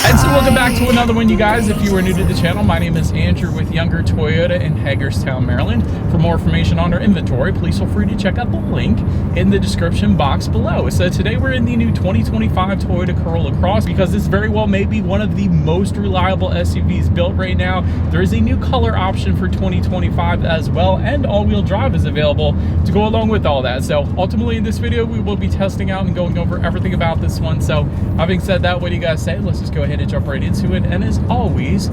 And so welcome back to another one, you guys. If you are new to the channel, my name is Andrew with Younger Toyota in Hagerstown, Maryland. For more information on our inventory, please feel free to check out the link in the description box below. So today we're in the new 2025 Toyota Corolla Cross because this very well may be one of the most reliable SUVs built right now. There is a new color option for 2025 as well, and all-wheel drive is available to go along with all that. So ultimately in this video, we will be testing out and going over everything about this one. So having said that, what do you guys say? Let's just go ahead and jump right into it. And as always,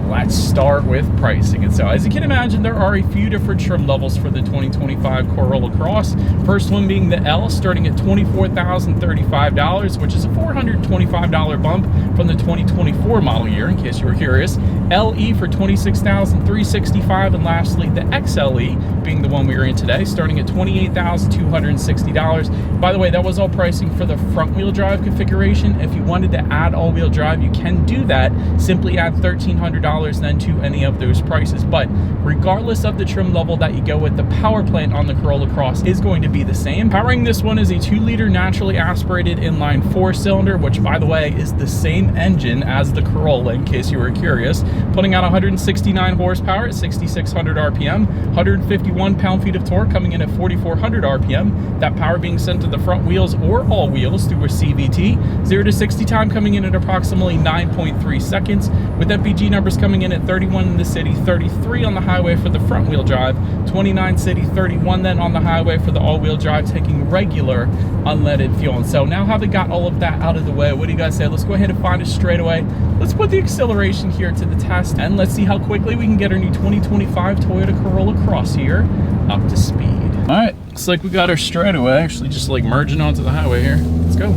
let's start with pricing. And so as you can imagine, there are a few different trim levels for the 2025 Corolla Cross. First one being the L, starting at $24,035, which is a $425 bump from the 2024 model year, in case you were curious. LE for $26,365, and lastly the XLE, being the one we are in today, starting at $28,260. By the way, that was all pricing for the front wheel drive configuration. If you wanted to add all-wheel drive, you can do that. Simply add $1,300 then to any of those prices. But regardless of the trim level that you go with, the power plant on the Corolla Cross is going to be the same. Powering this one is a 2-liter naturally aspirated inline 4-cylinder, which by the way is the same engine as the Corolla, in case you were curious, putting out 169 horsepower at 6,600 RPM, 151 pound-feet of torque coming in at 4,400 RPM. That power being sent to the front wheels or all wheels through a CVT. 0 to 60 time coming in at approximately 9.3 seconds, with MPG numbers coming in at 31 in the city, 33 on the highway for the front wheel drive, 29 city, 31 then on the highway for the all-wheel drive, taking regular unleaded fuel. And so now having got all of that out of the way, what do you guys say? Let's go ahead and find a straightaway. Let's put the acceleration here to the test, and let's see how quickly we can get our new 2025 Toyota Corolla Cross here up to speed. All right, looks like we got our straightaway, actually just like merging onto the highway here. Let's go.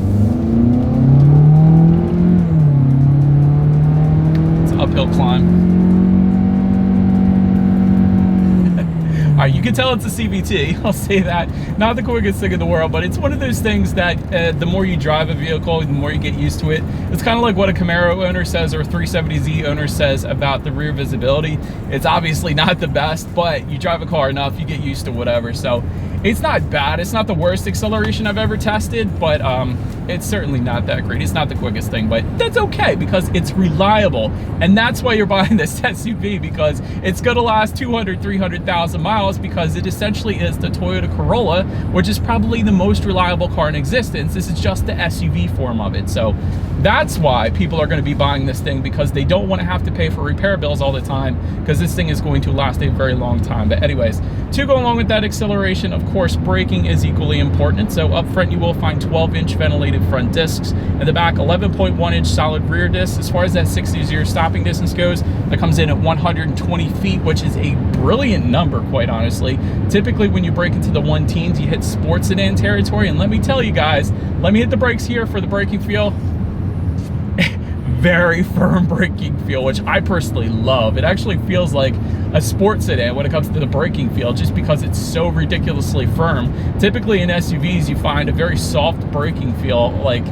It's an uphill climb. All right, you can tell it's a CVT, I'll say that. Not the quickest thing in the world, but it's one of those things that the more you drive a vehicle, the more you get used to it. It's kind of like what a Camaro owner says or a 370Z owner says about the rear visibility. It's obviously not the best, but you drive a car enough, you get used to whatever. So it's not bad. It's not the worst acceleration I've ever tested, but it's certainly not that great. It's not the quickest thing, but that's okay because it's reliable. And that's why you're buying this SUV, because it's gonna last 200, 300,000 miles, because it essentially is the Toyota Corolla, which is probably the most reliable car in existence. This is just the SUV form of it. So that's why people are going to be buying this thing, because they don't want to have to pay for repair bills all the time, because this thing is going to last a very long time. But anyways, to go along with that acceleration, of course, braking is equally important. So up front, you will find 12-inch ventilated front discs. In the back, 11.1-inch solid rear discs. As far as that 60-0 stopping distance goes, that comes in at 120 feet, which is a brilliant number, quite honestly. Typically, when you break into the 1-teens, you hit sports sedan territory. And let me tell you guys, let me hit the brakes here for the braking feel. Very firm braking feel, which I personally love. It actually feels like a sports sedan when it comes to the braking feel, just because it's so ridiculously firm. Typically in SUVs, you find a very soft braking feel. Like,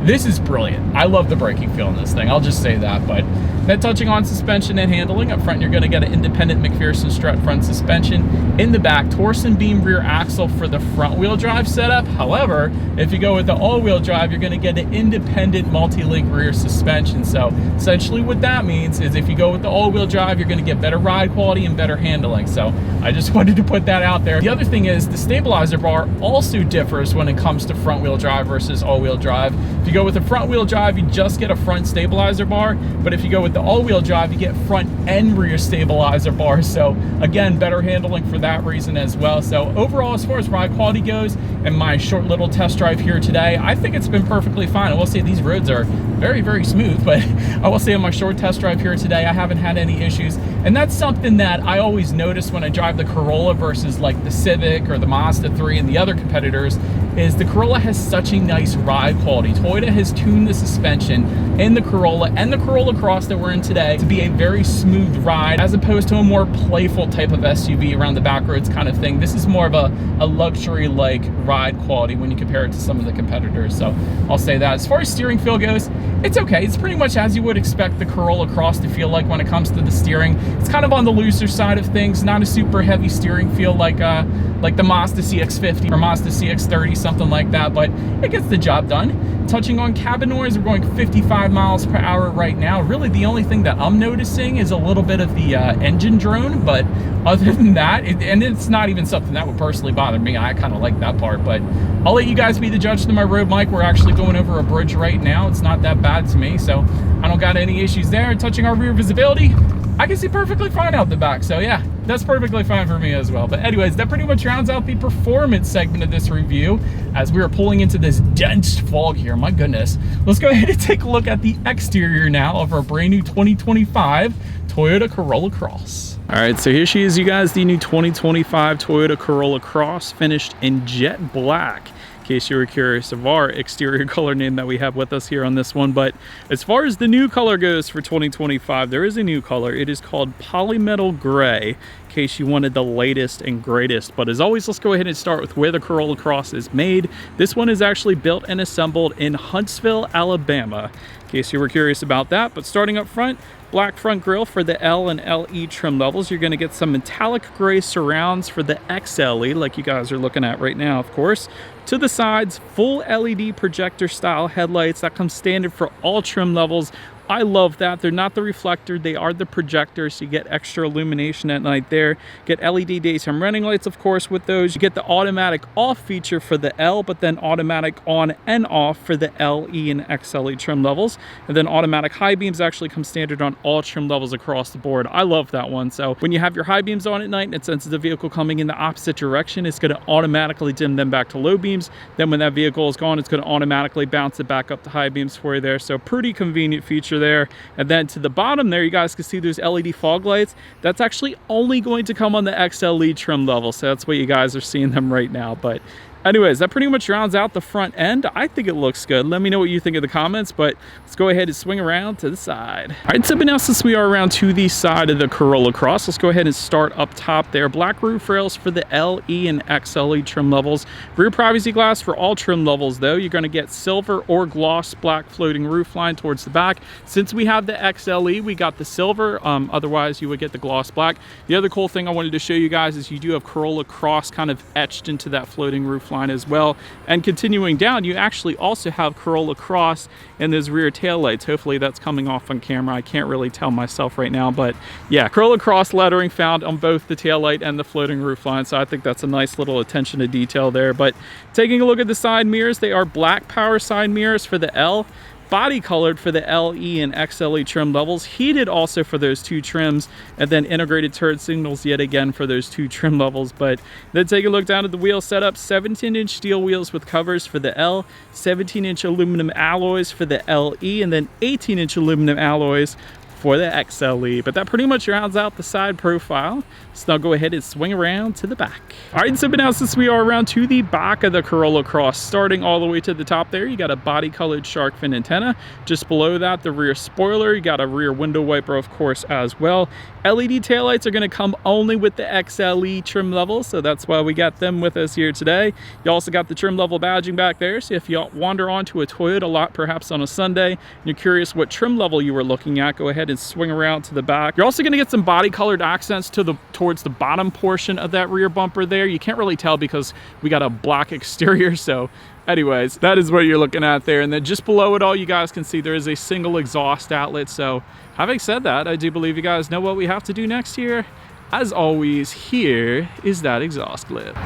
this is brilliant. I love the braking feel in this thing, I'll just say that. But then touching on suspension and handling, up front you're going to get an independent McPherson strut front suspension. In the back, torsion beam rear axle for the front wheel drive setup. However, if you go with the all-wheel drive, you're going to get an independent multi-link rear suspension. So essentially what that means is if you go with the all-wheel drive, you're going to get better ride quality and better handling. So I just wanted to put that out there. The other thing is the stabilizer bar also differs when it comes to front wheel drive versus all-wheel drive. If you go with the front wheel drive, you just get a front stabilizer bar, but if you go with the all-wheel drive, you get front and rear stabilizer bars. So again, better handling for that reason as well. So overall, as far as ride quality goes, and my short little test drive here today, I think it's been perfectly fine. I will say these roads are very, very smooth, but I will say on my short test drive here today, I haven't had any issues. And that's something that I always notice when I drive the Corolla versus like the Civic or the Mazda 3 and the other competitors, is the Corolla has such a nice ride quality. Toyota has tuned the suspension in the Corolla and the Corolla Cross that we're in today to be a very smooth ride, as opposed to a more playful type of SUV around the back roads kind of thing. This is more of a luxury like ride quality when you compare it to some of the competitors. So I'll say that. As far as steering feel goes, it's okay. It's pretty much as you would expect the Corolla Cross to feel like when it comes to the steering. It's kind of on the looser side of things, not a super heavy steering feel like the Mazda CX-50 or Mazda CX-30, something like that, but it gets the job done. Touching on cabin noise, we're going 55 miles per hour right now. Really, the only thing that I'm noticing is a little bit of the engine drone, but other than that, and it's not even something that would personally bother me. I kind of like that part, but I'll let you guys be the judge to my road mic. We're actually going over a bridge right now. It's not that bad to me, so I don't got any issues there. Touching our rear visibility, I can see perfectly fine out the back, so yeah, that's perfectly fine for me as well. But anyways, that pretty much rounds out the performance segment of this review as we are pulling into this dense fog here. My goodness. Let's go ahead and take a look at the exterior now of our brand new 2025 Toyota Corolla Cross. All right, so here she is, you guys, the new 2025 Toyota Corolla Cross, finished in jet black. In case you were curious of our exterior color name that we have with us here on this one. But as far as the new color goes for 2025, there is a new color. It is called Polymetal Gray, in case you wanted the latest and greatest. But as always, let's go ahead and start with where the Corolla Cross is made. This one is actually built and assembled in Huntsville, Alabama, in case you were curious about that. But starting up front, black front grille for the L and LE trim levels. You're going to get some metallic gray surrounds for the XLE, like you guys are looking at right now, of course. To the sides, full LED projector style headlights. That comes standard for all trim levels. I love that. They're not the reflector, they are the projector, so you get extra illumination at night there. Get LED daytime running lights, of course, with those. You get the automatic off feature for the L, but then automatic on and off for the LE and XLE trim levels. And then automatic high beams actually come standard on all trim levels across the board. I love that one. So when you have your high beams on at night and it senses the vehicle coming in the opposite direction, it's going to automatically dim them back to low beams. Then when that vehicle is gone, it's going to automatically bounce it back up to high beams for you there. So pretty convenient feature there. And then to the bottom there, you guys can see there's LED fog lights. That's actually only going to come on the XLE trim level, so that's what you guys are seeing them right now. But anyways, that pretty much rounds out the front end. I think it looks good. Let me know what you think in the comments, but let's go ahead and swing around to the side. All right, so now since we are around to the side of the Corolla Cross, let's go ahead and start up top there. Black roof rails for the LE and XLE trim levels. Rear privacy glass for all trim levels though. You're gonna get silver or gloss black floating roof line towards the back. Since we have the XLE, we got the silver. Otherwise you would get the gloss black. The other cool thing I wanted to show you guys is you do have Corolla Cross kind of etched into that floating roof line as well. And continuing down, you actually also have Corolla Cross in those rear taillights. Hopefully that's coming off on camera. I can't really tell myself right now, but yeah, Corolla Cross lettering found on both the taillight and the floating roof line. So I think that's a nice little attention to detail there. But taking a look at the side mirrors, they are black power side mirrors for the L, body colored for the LE and XLE trim levels, heated also for those two trims, and then integrated turret signals yet again for those two trim levels. But then take a look down at the wheel setup. 17-inch steel wheels with covers for the L, 17-inch aluminum alloys for the LE, and then 18-inch aluminum alloys for the XLE. But that pretty much rounds out the side profile. So now go ahead and swing around to the back. All right, so now since we are around to the back of the Corolla Cross, starting all the way to the top there, you got a body colored shark fin antenna. Just below that, the rear spoiler. You got a rear window wiper, of course, as well. LED taillights are going to come only with the XLE trim level, so that's why we got them with us here today. You also got the trim level badging back there, so if you wander onto a Toyota lot perhaps on a Sunday and you're curious what trim level you were looking at, go ahead and swing around to the back. You're also going to get some body colored accents towards the bottom portion of that rear bumper there. You can't really tell because we got a black exterior, so anyways, that is what you're looking at there. And then just below it all, you guys can see there is a single exhaust outlet. So having said that, I do believe you guys know what we have to do next here. As always, here is that exhaust clip.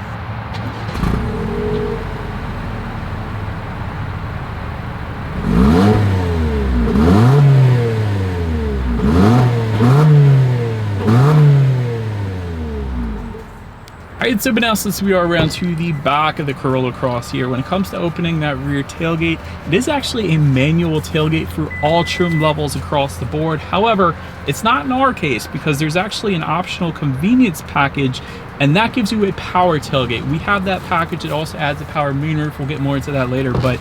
Alright, so now since we are around to the back of the Corolla Cross here, when it comes to opening that rear tailgate, it is actually a manual tailgate for all trim levels across the board. However, it's not in our case because there's actually an optional convenience package, and that gives you a power tailgate. We have that package. It also adds a power moonroof. We'll get more into that later, but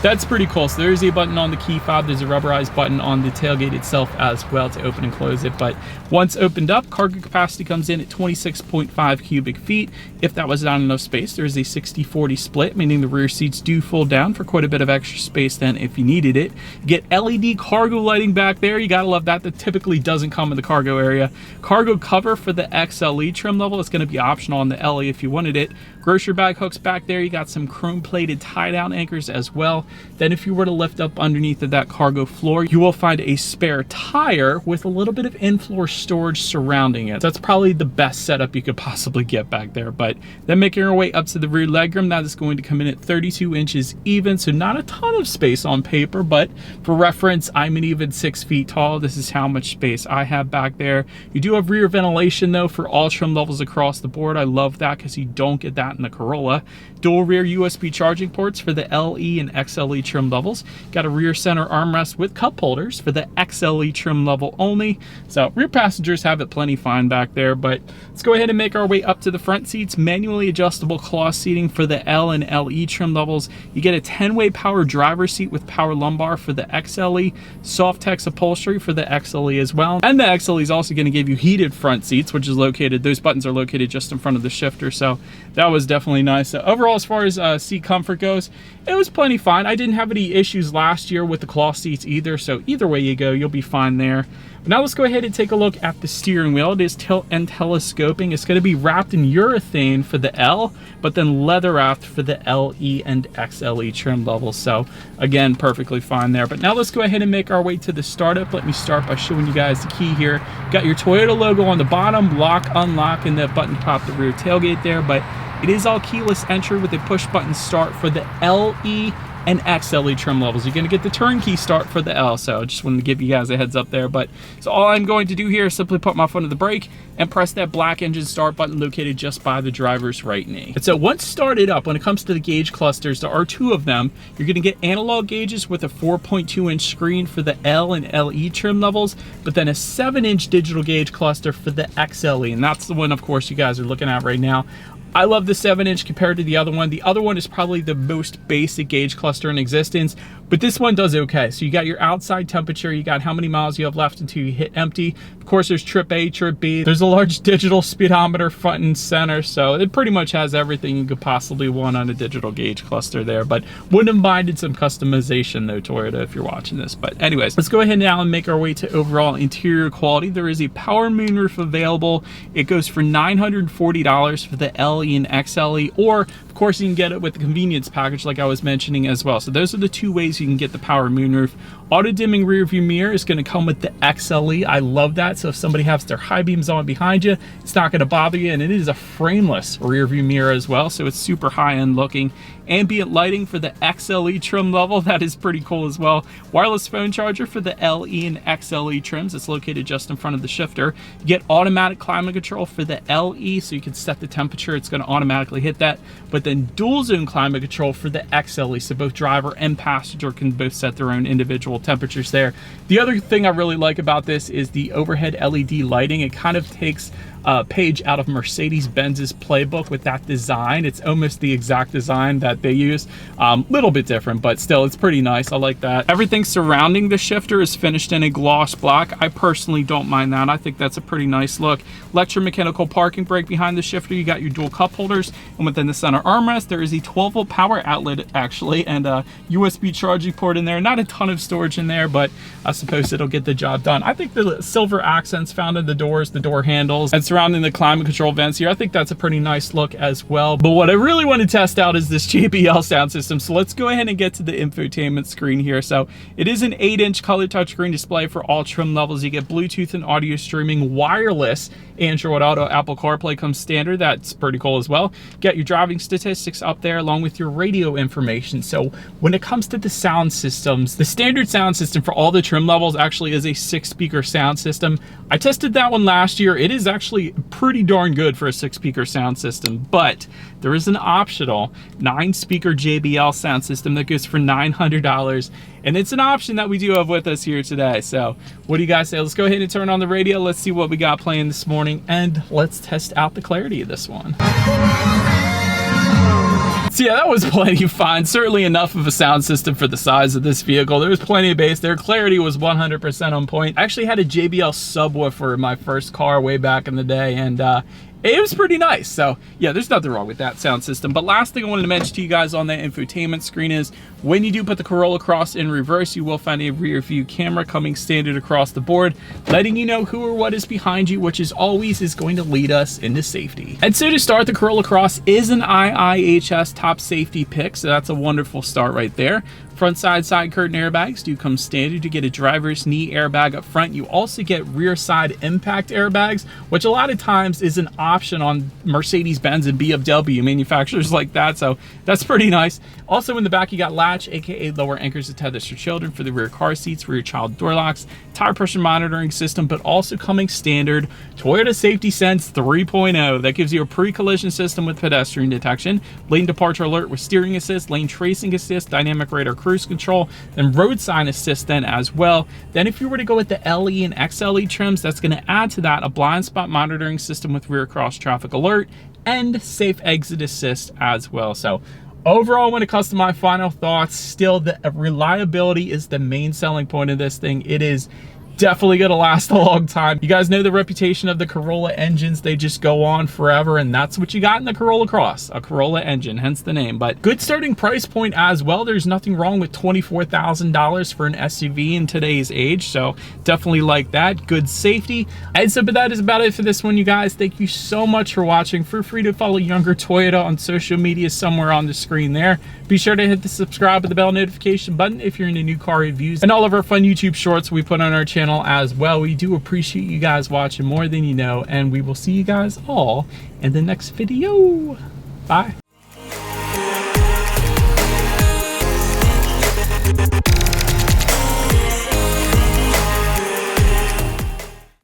that's pretty cool. So there's a button on the key fob. There's a rubberized button on the tailgate itself as well to open and close it. But once opened up, cargo capacity comes in at 26.5 cubic feet. If that was not enough space, there's a 60-40 split, meaning the rear seats do fold down for quite a bit of extra space then if you needed it. You get LED cargo lighting back there. You gotta love that. That typically doesn't come in the cargo area. Cargo cover for the XLE trim level. It's gonna be optional on the LE if you wanted it. Grocery bag hooks back there. You got some chrome plated tie down anchors as well. Then if you were to lift up underneath of that cargo floor, you will find a spare tire with a little bit of in-floor storage surrounding it. That's probably the best setup you could possibly get back there. But then making our way up to the rear legroom, that is going to come in at 32 inches even, so not a ton of space on paper, but for reference, I'm an even 6 feet tall. This is how much space I have back there. You do have rear ventilation though for all trim levels across the board. I love that because you don't get that in the Corolla. Dual rear USB charging ports for the LE and XLE trim levels. Got a rear center armrest with cup holders for the XLE trim level only. So rear passengers have it plenty fine back there, but let's go ahead and make our way up to the front seats. Manually adjustable cloth seating for the L and LE trim levels. You get a 10-way power driver seat with power lumbar for the XLE, Softex upholstery for the XLE as well. And the XLE is also going to give you heated front seats, which is located, those buttons are located just in front of the shifter. So that was definitely nice. So overall, as far as seat comfort goes, it was plenty fine. I didn't have any issues last year with the cloth seats either. So either way you go, you'll be fine there. But now let's go ahead and take a look at the steering wheel. It is tilt and telescoping. It's going to be wrapped in urethane for the L, but then leather wrapped for the LE and XLE trim levels. So again, perfectly fine there. But now let's go ahead and make our way to the startup. Let me start by showing you guys the key here. Got your Toyota logo on the bottom, lock, unlock, and that button pop the rear tailgate there. But it is all keyless entry with a push button start for the LE and XLE trim levels. You're going to get the turnkey start for the L, so I just wanted to give you guys a heads up there. But so all I'm going to do here is simply put my foot on the brake and press that black engine start button located just by the driver's right knee. And so once started up, when it comes to the gauge clusters, there are 2 of them. You're going to get analog gauges with a 4.2-inch screen for the L and LE trim levels, but then a 7-inch digital gauge cluster for the XLE, and that's the one, of course, you guys are looking at right now. I love the 7-inch compared to the other one. The other one is probably the most basic gauge cluster in existence, but this one does okay. So you got your outside temperature, you got how many miles you have left until you hit empty. Of course, there's trip A, trip B. There's a large digital speedometer front and center, so it pretty much has everything you could possibly want on a digital gauge cluster there, but wouldn't have minded some customization though, Toyota, if you're watching this. But anyways, let's go ahead now and make our way to overall interior quality. There is a power moonroof available. It goes for $940 for the LE and XLE, or of course you can get it with the convenience package like I was mentioning as well. So those are the 2 ways you can get the power moonroof. Auto dimming rear view mirror is going to come with the XLE. I love that. So if somebody has their high beams on behind you, it's not going to bother you. And it is a frameless rear view mirror as well, so it's super high end looking. Ambient lighting for the XLE trim level, that is pretty cool as well. Wireless phone charger for the LE and XLE trims. It's located just in front of the shifter. You get automatic climate control for the LE, so you can set the temperature. It's going to automatically hit that. But then dual zone climate control for the XLE, so both driver and passenger can both set their own individual temperatures there. The other thing I really like about this is the overhead LED lighting. It kind of takes page out of Mercedes-Benz's playbook with that design. It's almost the exact design that they use. Little bit different, but still it's pretty nice. I like that. Everything surrounding the shifter is finished in a gloss black. I personally don't mind that. I think that's a pretty nice look. Electromechanical parking brake behind the shifter. You got your dual cup holders, and within the center armrest there is a 12-volt power outlet actually, and a USB charging port in there. Not a ton of storage in there, but I suppose it'll get the job done. I think the silver accents found in the doors, the door handles, and surrounding the climate control vents here, I think that's a pretty nice look as well. But what I really want to test out is this JBL sound system. So let's go ahead and get to the infotainment screen here. So it is an 8-inch color touchscreen display for all trim levels. You get Bluetooth and audio streaming, wireless Android Auto, Apple CarPlay comes standard. That's pretty cool as well. Get your driving statistics up there along with your radio information. So when it comes to the sound systems, the standard sound system for all the trim levels actually is a 6-speaker sound system. I tested that one last year. It is actually pretty darn good for a 6-speaker sound system, but there is an optional 9-speaker JBL sound system that goes for $900, and it's an option that we do have with us here today. So what do you guys say? Let's go ahead and turn on the radio. Let's see what we got playing this morning, and let's test out the clarity of this one. So yeah, that was plenty fine. Certainly enough of a sound system for the size of this vehicle. There was plenty of bass there. Clarity was 100% on point. I actually had a JBL subwoofer in my first car way back in the day, and it was pretty nice. So yeah, there's nothing wrong with that sound system. But last thing I wanted to mention to you guys on that infotainment screen is when you do put the Corolla Cross in reverse, you will find a rear view camera coming standard across the board, letting you know who or what is behind you, which is always going to lead us into safety. And so to start, the Corolla Cross is an IIHS top safety pick, so that's a wonderful start right there. Front side curtain airbags do come standard. You get a driver's knee airbag up front. You also get rear side impact airbags, which a lot of times is an option on Mercedes-Benz and BMW manufacturers like that, so that's pretty nice. Also in the back, you got latch, aka lower anchors to tethers for children for the rear car seats, rear child door locks, tire pressure monitoring system, but also coming standard, Toyota Safety Sense 3.0. That gives you a pre-collision system with pedestrian detection, lane departure alert with steering assist, lane tracing assist, dynamic radar cruise control, and road sign assist then as well. Then if you were to go with the LE and XLE trims, that's going to add to that a blind spot monitoring system with rear cross traffic alert and safe exit assist as well. So overall, when it comes to my final thoughts, still the reliability is the main selling point of this thing. It is definitely gonna last a long time. You guys know the reputation of the Corolla engines. They just go on forever, and that's what you got in the Corolla Cross, a Corolla engine, hence the name. But good starting price point as well. There's nothing wrong with $24,000 for an SUV in today's age, so definitely like that. Good safety. And so, but that is about it for this one, you guys. Thank you so much for watching. Feel free to follow Younger Toyota on social media somewhere on the screen there. Be sure to hit the subscribe and the bell notification button if you're into new car reviews and all of our fun YouTube shorts we put on our channel as well. We do appreciate you guys watching more than you know, and we will see you guys all in the next video. Bye.